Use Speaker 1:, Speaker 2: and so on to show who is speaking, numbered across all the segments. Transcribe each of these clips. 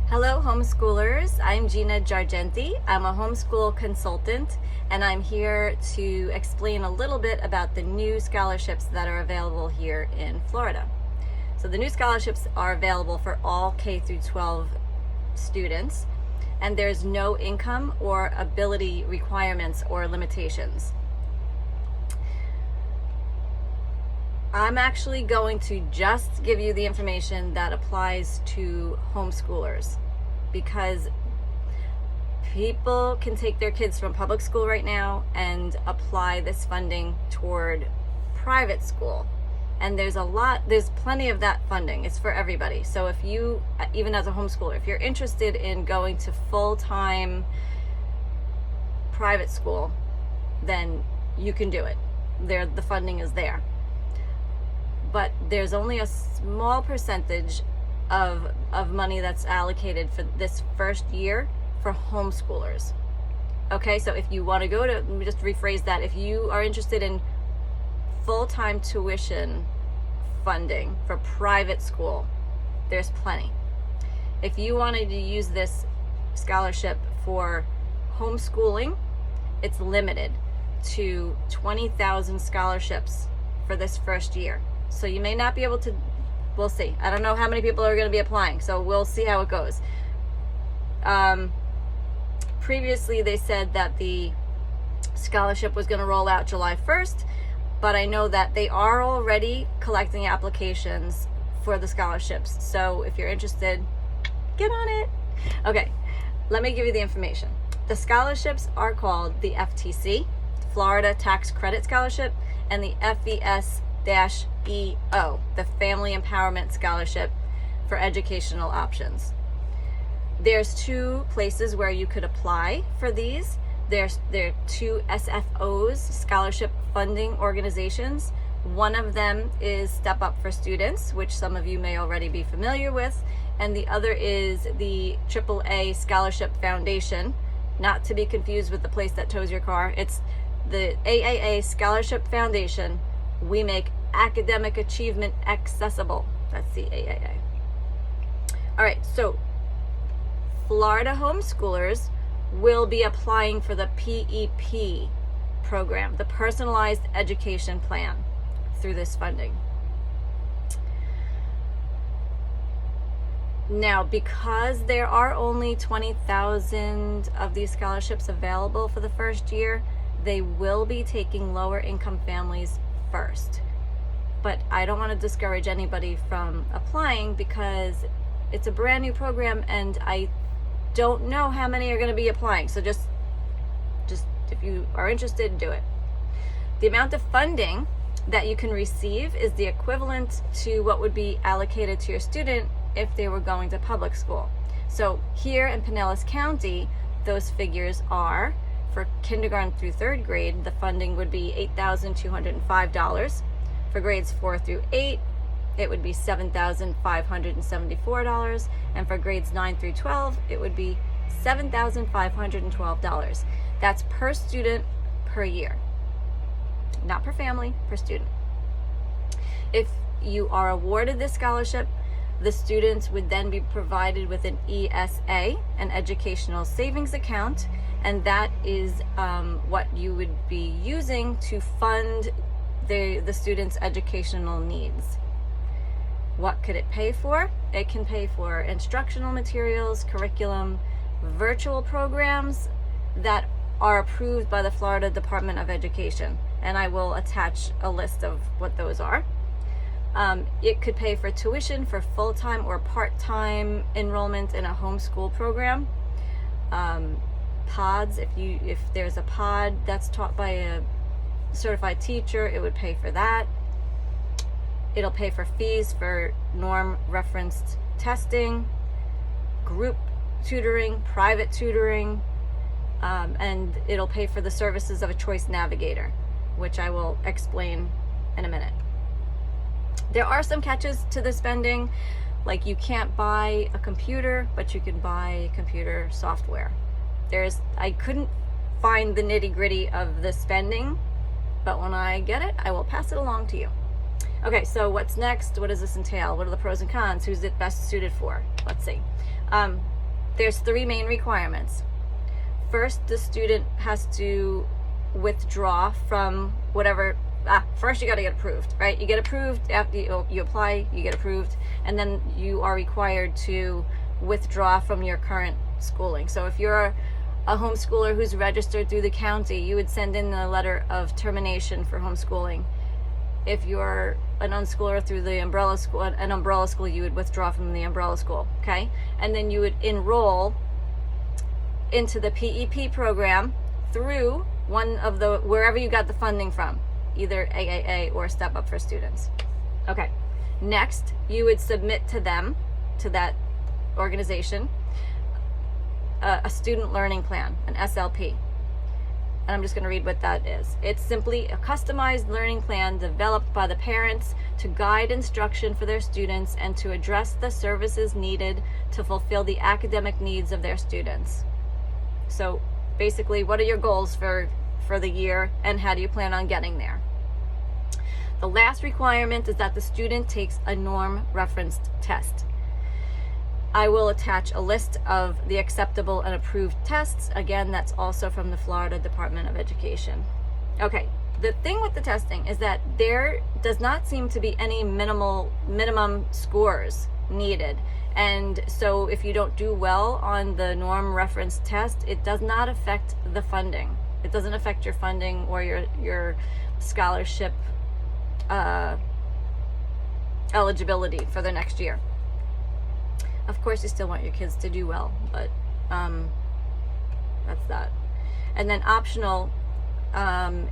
Speaker 1: Hello homeschoolers, I'm Gina Jargenti. I'm a homeschool consultant and I'm here to explain a little bit about the new scholarships that are available here in Florida. So the new scholarships are available for all K through 12 students, and there's no income or ability requirements or limitations. I'm actually going to just give you the information that applies to homeschoolers, because people can take their kids from public school right now and apply this funding toward private school. And there's plenty of that funding. It's for everybody. So if you, even as a homeschooler, if you're interested in going to full-time private school, then you can do it. The funding is there. But there's only a small percentage of money that's allocated for this first year for homeschoolers. Okay, so if you want to go to, let me just rephrase that, if you are interested in full-time tuition funding for private school, there's plenty. If you wanted to use this scholarship for homeschooling, it's limited to 20,000 scholarships for this first year. So you may not be able to, we'll see. I don't know how many people are going to be applying, so we'll see how it goes. Previously, they said that the scholarship was going to roll out July 1st, but I know that they are already collecting applications for the scholarships. So if you're interested, get on it. Okay, let me give you the information. The scholarships are called the FTC, Florida Tax Credit Scholarship, and the FES-EO, the Family Empowerment Scholarship for Educational Options. There's two places where you could apply for these. There are two SFOs, scholarship funding organizations. One of them is Step Up for Students, which some of you may already be familiar with, and the other is the AAA Scholarship Foundation, not to be confused with the place that tows your car. It's the AAA Scholarship Foundation. We make academic achievement accessible. That's the AAA. All right, so Florida homeschoolers will be applying for the PEP program, the Personalized Education Plan, through this funding. Now, because there are only 20,000 of these scholarships available for the first year, they will be taking lower income families first. But I don't want to discourage anybody from applying because it's a brand new program and I don't know how many are going to be applying. So just if you are interested, do it. The amount of funding that you can receive is the equivalent to what would be allocated to your student if they were going to public school. So here in Pinellas County, those figures are, for kindergarten through third grade, the funding would be $8,205. For grades 4 through 8, it would be $7,574. And for grades 9 through 12, it would be $7,512. That's per student per year. Not per family, per student. If you are awarded this scholarship, the students would then be provided with an ESA, an educational savings account, and that is what you would be using to fund the students' educational needs. What could it pay for? It can pay for instructional materials, curriculum, virtual programs that are approved by the Florida Department of Education, and I will attach a list of what those are. It could pay for tuition for full-time or part-time enrollment in a homeschool program. Pods, if there's a pod that's taught by a certified teacher, it would pay for that. It'll pay for fees for norm referenced testing, group tutoring, private tutoring, and it'll pay for the services of a choice navigator, which I will explain in a minute. There are some catches to the spending, like you can't buy a computer, but you can buy computer software. I couldn't find the nitty-gritty of the spending, but when I get it, I will pass it along to you. Okay, so what's next? What does this entail? What are the pros and cons? Who's it best suited for? Let's see. there's 3 main requirements. First, the student has to withdraw from whatever. First you got to get approved, right? You get approved after you apply, you get approved, and then you are required to withdraw from your current schooling. So if you're a homeschooler who's registered through the county, you would send in a letter of termination for homeschooling. If you're an unschooler through the umbrella school, you would withdraw from the umbrella school, okay? And then you would enroll into the PEP program through one of the, wherever you got the funding from, either AAA or Step Up for Students. Okay, next you would submit to them, to that organization, a student learning plan, an SLP. And I'm just going to read what that is. It's simply a customized learning plan developed by the parents to guide instruction for their students and to address the services needed to fulfill the academic needs of their students. So basically, what are your goals for the year, and how do you plan on getting there? The last requirement is that the student takes a norm referenced test. I will attach a list of the acceptable and approved tests. Again, that's also from the Florida Department of Education. Okay, the thing with the testing is that there does not seem to be any minimum scores needed. And so if you don't do well on the norm reference test, it does not affect the funding. It doesn't affect your funding or your scholarship eligibility for the next year. Of course, you still want your kids to do well, but that's that. And then optional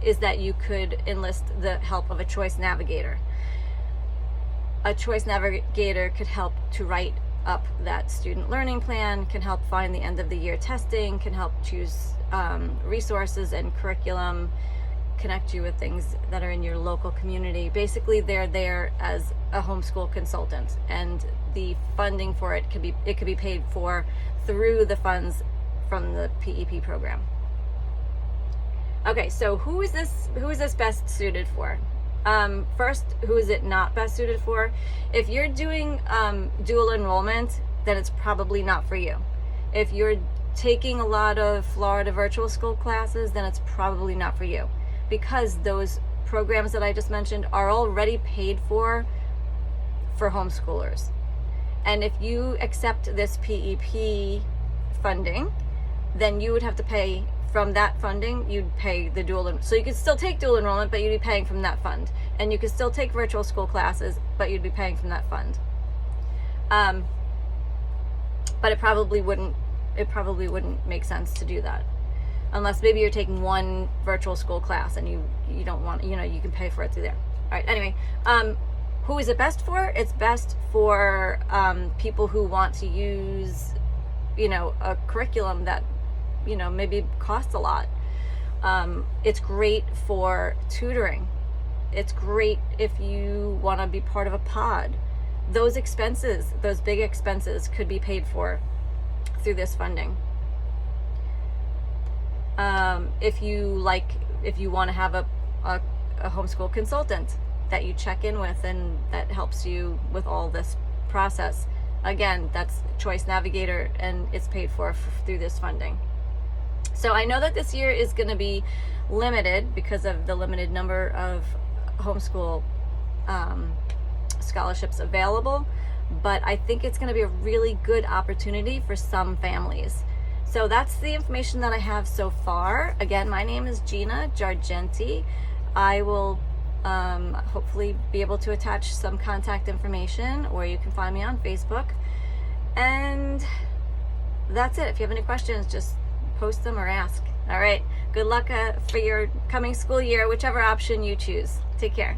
Speaker 1: is that you could enlist the help of a choice navigator. A choice navigator could help to write up that student learning plan, can help find the end of the year testing, can help choose resources and curriculum, connect you with things that are in your local community. Basically, they're there as a homeschool consultant, and the funding for it could be paid for through the funds from the PEP program. Okay, so who is this best suited for? First, who is it not best suited for? If you're doing dual enrollment, then it's probably not for you. If you're taking a lot of Florida virtual school classes, then it's probably not for you, because those programs that I just mentioned are already paid for homeschoolers. And if you accept this PEP funding, then you would have to pay from that funding. You'd pay the dual, so you could still take dual enrollment, but you'd be paying from that fund. And you could still take virtual school classes, but you'd be paying from that fund. But it probably wouldn't make sense to do that, unless maybe you're taking one virtual school class and you don't want, you can pay for it through there. All right, anyway, who is it best for? It's best for people who want to use, a curriculum that, maybe costs a lot. It's great for tutoring. It's great if you want to be part of a pod. Those big expenses could be paid for through this funding. If you want to have a homeschool consultant that you check in with and that helps you with all this process, again, that's Choice Navigator, and it's paid for through this funding. So I know that this year is going to be limited because of the limited number of homeschool scholarships available, but I think it's going to be a really good opportunity for some families. So that's the information that I have so far. Again, my name is Gina Jargenti. I will hopefully be able to attach some contact information, or you can find me on Facebook. And that's it. If you have any questions, just post them or ask. All right. Good luck for your coming school year, whichever option you choose. Take care.